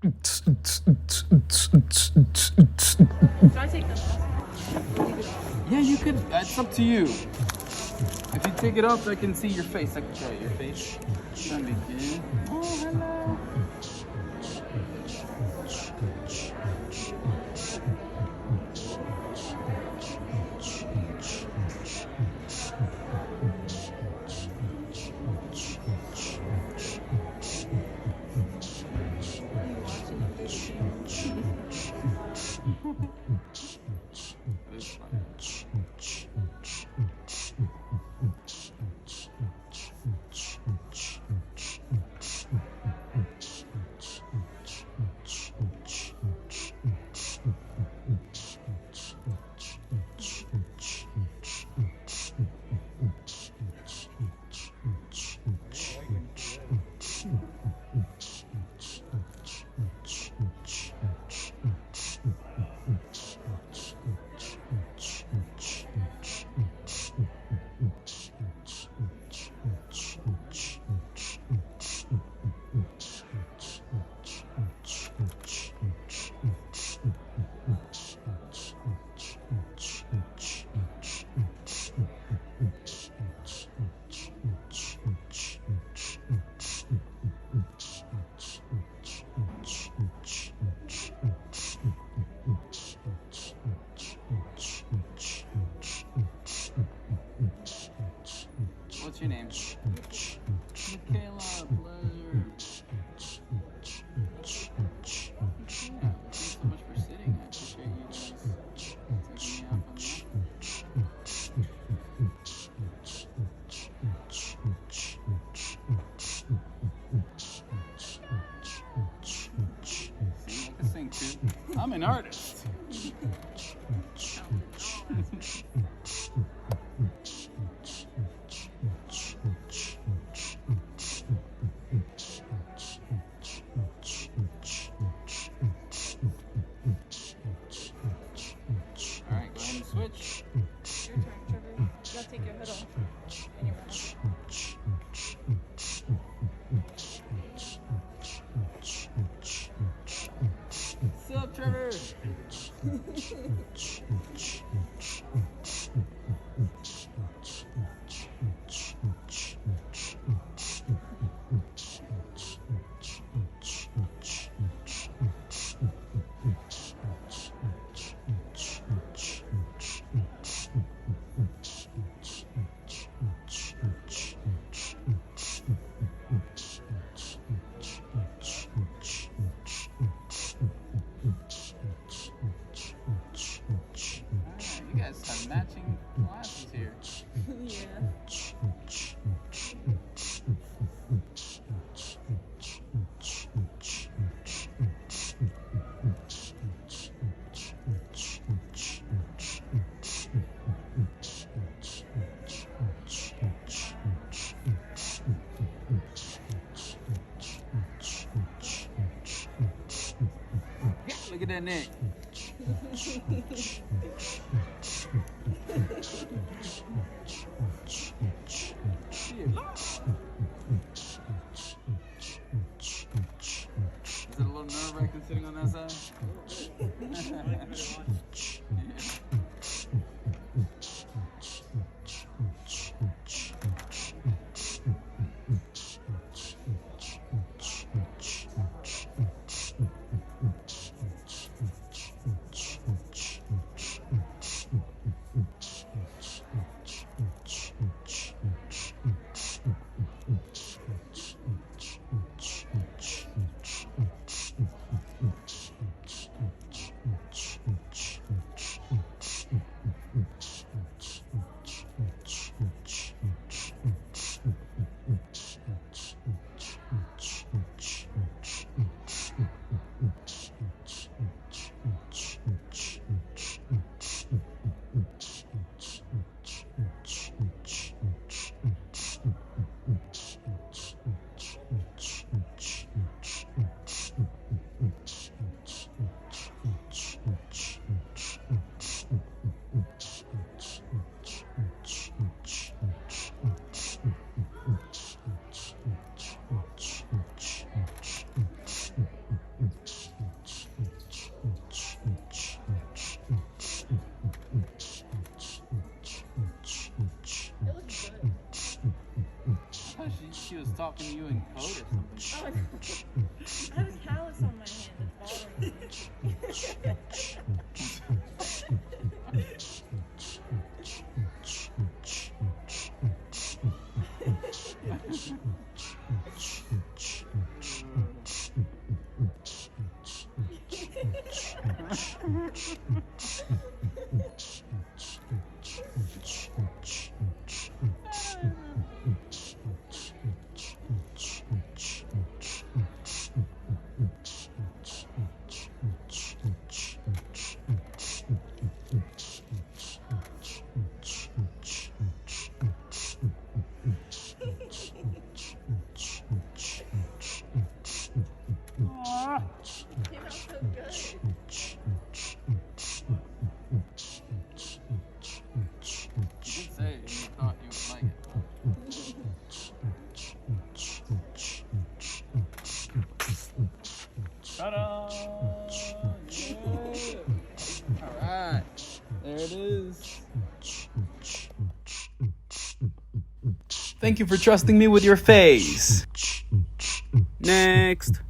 Should I take them off? Or leave it on? Yeah, you could. That's up to you. If you take it off, I can see your face. I can show you your face. Let me begin. Oh, hello. What's your name? Michaela, pleasure. Yeah, thanks so much for sitting. I appreciate you guys taking me out on that. See, I can sing too. I'm an artist. Switch. Your turn, Trevor. You gotta take your hood off. And your mask. What's up, Trevor? You guys have matching glasses here. Yeah. Look at that neck. Is it a little nerve-wracking sitting on that side? talking to you in code or something. I have a callus on my hand that's bothering Ta-da! Yeah. Alright, there it is. Thank you for trusting me with your face. Next.